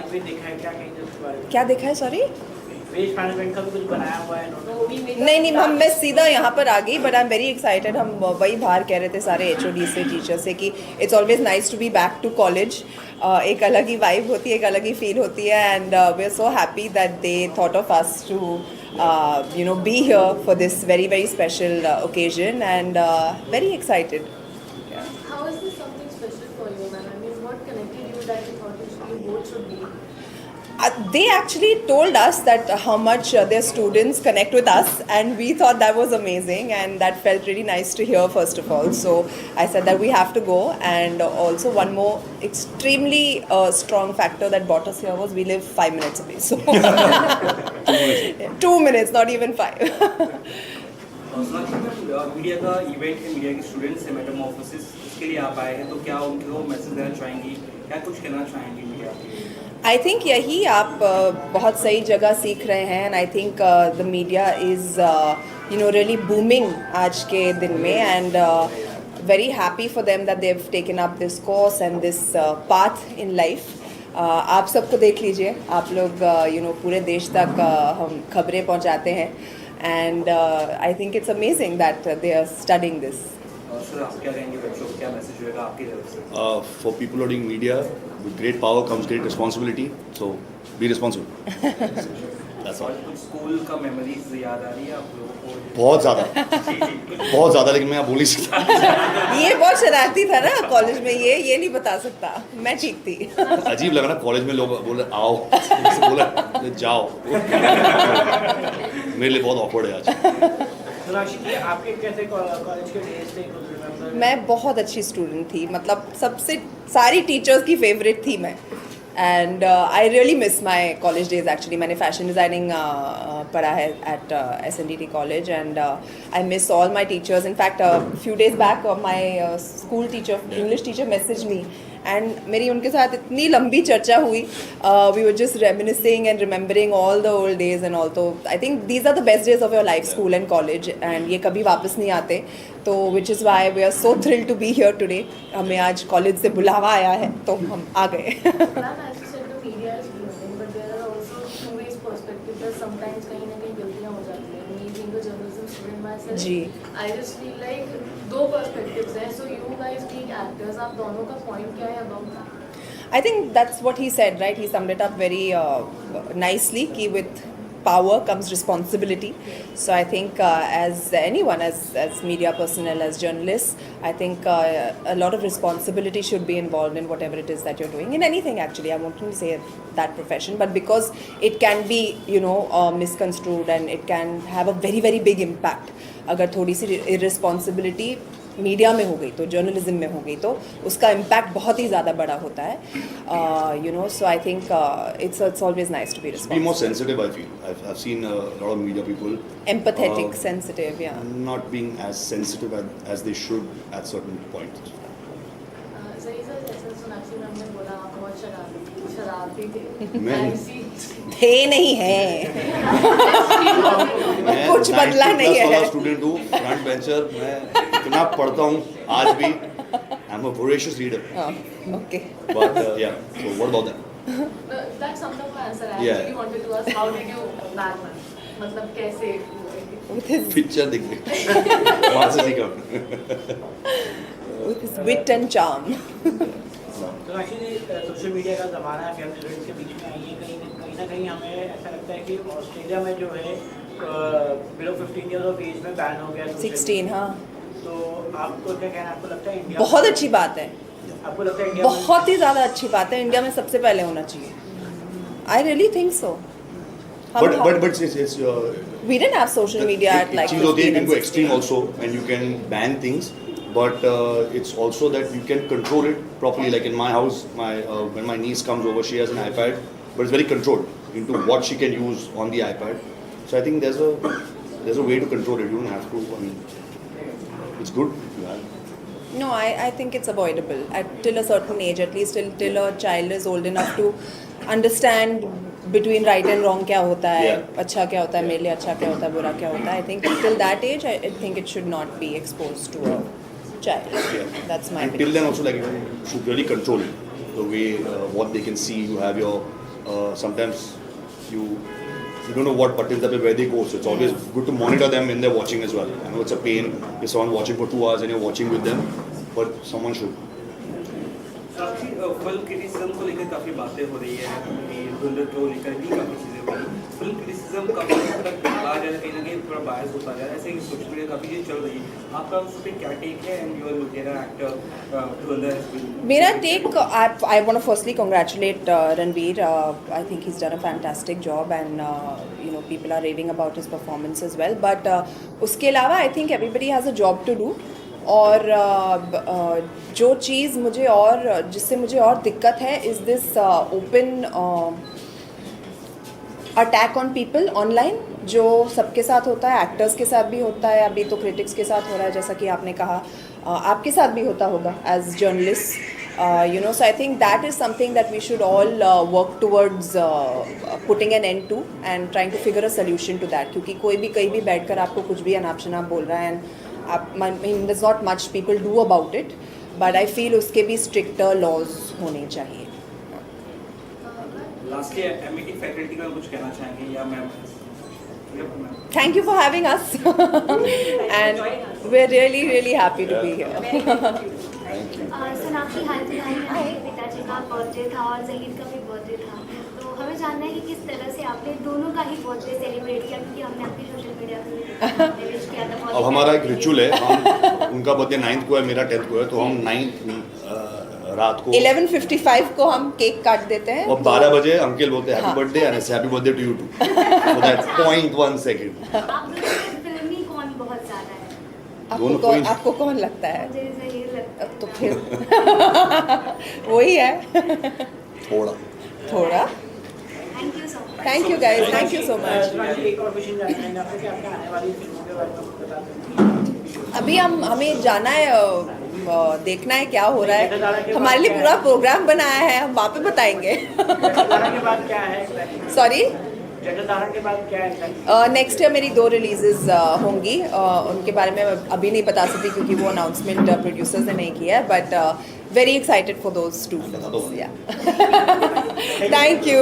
आज भी देखा है, क्या कहेंगे उसके बारे में? क्या देखा है, सॉरी? वेज मैनेजमेंट का भी कुछ बनाया हुआ है इन्होंने? नहीं, मैं सीधा यहाँ पर आ गई, but I am very excited. हम वही बाहर कह रहे थे सारे HOD से, टीचर से, कि it's always nice to be back to college. एक अलग ही वाइब होती है, एक अलग ही फील होती है, and we are so happy that they thought of us to be here for this very very special occasion, and very excited. How is this something special for you, ma'am? I mean, what connected you that you thought you both should be? They actually told us that how much their students connect with us, and we thought that was amazing, and that felt really nice to hear, first of all. So I said that we have to go. And also one more extremely strong factor that brought us here was we live 5 minutes away. So 2 minutes, not even 5. Media का event है, media के students हैं, Metamorphosis, उसके लिए आप आए हैं, तो क्या उनको मैसेज देना चाहेंगी, क्या कुछ कहना चाहेंगी मीडिया के? आई थिंक यही आप बहुत सही जगह सीख रहे हैं, and I think the media is really booming आज के दिन में, and very happy for them that they have taken up this course and this path in life. आप सबको देख लीजिए, आप लोग पूरे देश तक हम खबरें पहुंचाते हैं, and I think it's amazing that they are studying this. Sir, आप क्या कहेंगे बच्चों को, क्या मैसेज होगा आपकी तरफ से? For people who are doing media, with great power comes great responsibility. So be responsible. That's all. और कुछ स्कूल का मेमोरीज याद आ रही है आप लोगों को? बहुत ज़्यादा, लेकिन मैं आप बोल ही सकता. ये बहुत शरारती था ना कॉलेज में, ये नहीं बता सकता. मैं ठीक थी. अजीब लगा ना कॉलेज में लोग बोले आओ, बोले जाओ. मेरे लिए बहुत awkward है आज. राशि जी, आपके कैसे कॉलेज के डेज थे, कुछ रिमेंबर? मैं बहुत अच्छी स्टूडेंट थी, मतलब सबसे सारी टीचर्स की फेवरेट थी मैं, and I really miss my college days. Actually मैंने फैशन डिज़ाइनिंग पढ़ा है at SNDT college, and I miss all my teachers. In fact few days back my school teacher, English teacher, message me, and मेरी उनके साथ इतनी लंबी चर्चा हुई. We were just reminiscing and remembering all the old days and all. तो I think these are the best days of your life, school and college, and ये कभी वापस नहीं आते. तो which is why we are so thrilled to be here today. हमें आज college से बुलावा आया है, तो हम आ गए. Ma'am, as you said, the media is booming, but there are also two ways perspective that sometimes कहीं ना कहीं गलतियाँ हो जाती हैं. Me being a journalism student myself, ji. I just feel like दो perspectives हैं. So you guys being actors, आप दोनों का point क्या है about that? I think that's what he said, right? He summed it up very nicely, कि with power comes responsibility. So I think as anyone, as media personnel, as journalists, I think a lot of responsibility should be involved in whatever it is that you're doing, in anything actually. I won't say that profession, but because it can be misconstrued, and it can have a very very big impact. अगर थोड़ी सी irresponsibility media में हो गई, तो journalism में हो गई, तो उसका इम्पैक्ट बहुत ही ज़्यादा बड़ा होता है. So I think it's always nice to be Be responsible. more sensitive, I feel. I've seen a lot of media people Empathetic, sensitive, yeah. not being as sensitive as they should at certain points. सही sir, जैसे Sonakshi ma'am ने बोला आप बहुत शरारती थे. मैं- I see. थे नहीं है. मैं कुछ बदला 90+ नहीं है. वाला स्टूडेंट हूँ, फ्रंट बेंचर. मैं इतना पढ़ता हूँ आज भी. I'm a voracious reader. Okay. But yeah, so what about that? That summed up my answer. I Yeah. actually wanted to ask, how did you balance? मतलब कैसे? With his पिक्चर देख ले. वहाँ से सीखा. wit and charm. तो actually social media का ज़माना है, फैमिली स्टूडेंट्स के बीच में आई है. कहीं ना कहीं हमें ऐसा लगता है कि ऑस्ट्रेलिया में जो है बिलो 15 ईयर्स ऑफ एज में बैन हो गया. 16, हाँ. तो आपको क्या कहना है? आपको लगता है इंडिया बहुत अच्छी बात है, आपको लगता है इंडिया बहुत ही ज़्यादा अच्छी बात है. इंडिया में सबसे पहले होना चाहिए. I really think so. But it's We didn't have social media at like चीज़ होती है, 15 you can go and extreme 16. also, and you can ban things, but it's also that you can control it properly. Like in my house, when my niece comes over, she has an iPad, but it's very controlled into what she can use on the iPad. So I think there's a way to control it. You don't have to. I mean, it's good. You have. No, I think it's avoidable till a certain age, at least till a child is old enough to understand between right and wrong क्या होता है, Yeah. अच्छा क्या होता है, मेरे लिए अच्छा क्या होता है, बुरा क्या होता है. I think till that age, I think it should not be exposed to a child. Yeah. That's my And till opinion. then also, like, you should really control it. The way what they can see. You have your sometimes you don't know what buttons are where they go. So it's always good to monitor them when they're watching as well. I know it's a pain if someone watching for 2 hours and you're watching with them, but someone should. काफी film criticism को लेकर काफ़ी बातें हो रही है, धुरंधर को लेकर भी काफ़ी चीज़ें हो रही हैं। फिल्म क्रिटिसिज्म काफ़ी हद तक आ जा रहा है, कहीं ना कहीं थोड़ा बायस होता जा रहा है, ऐसे ही सोशल मीडिया काफ़ी चीज़ चल रही है। आपका उस पर क्या टेक है? एंड यूर लुटेरा एक्टर धुरंधर। मेरा take, I want to firstly congratulate Ranveer. I think he's done a fantastic job, and people are raving about his performance as well. But उसके अलावा I think everybody has a job to do. और जो चीज़ मुझे और जिससे मुझे और दिक्कत है is this open attack on people online, जो सबके साथ होता है, एक्टर्स के साथ भी होता है, अभी तो क्रिटिक्स के साथ हो रहा है, जैसा कि आपने कहा, आपके साथ भी होता होगा as journalist. So I think that is something that we should all work towards putting an end to and trying to figure a solution to that. क्योंकि कोई भी कहीं भी बैठकर आपको कुछ भी अनाप शनाप बोल रहा है, and there's not much people do about it, but I feel उसके भी stricter laws होने चाहिए. लास्टली एमईटी फैकल्टी का कुछ कहना चाहेंगे या ma'am? Thank you for having us, and we're really happy to be here. Sonakshi हाल फिलहाल में आपके पिताजी का बर्थडे था और जहीर का भी बर्थडे था, तो हमें जानना है कि किस तरह से आपने दोनों का ही बर्थडे सेलिब्रेट किया, क्योंकि हमने आपके सोशल मीडिया पे विश किया था। अब हमारा एक रिचुअल है, हम उनका बर्थडे 9th को है, मेरा 10th को है, तो हम 9th रात को 11:55 को हम केक काट देते हैं और 12 बजे अंकल बोलते हैं happy birthday and happy birthday to you too, so that 0.1 second. आप दोनों में फिल्मी कौन बहुत ज़्यादा है? आपको कौन लगता है? मुझे जहीर लगता है। तो फिर वही है. थोड़ा. Thank you so much. Thank you guys, thank you so much. एक और क्वेश्चन जानना है आपसे कि आपने आने वाली फिल्मों के बारे में कुछ बता सकते हैं? अभी हमें जाना है, देखना है क्या हो रहा है. हमारे लिए पूरा प्रोग्राम बनाया है, हम वहाँ पे बताएंगे. जटाधारण के बाद क्या है? सॉरी, जटाधारण के बाद क्या है? नेक्स्ट ईयर मेरी 2 रिलीजेस होंगी. उनके बारे में मैं अभी नहीं बता सकती क्योंकि वो अनाउंसमेंट प्रोड्यूसर्स ने नहीं किया है, but very excited for those 2 films. या थैंक यू.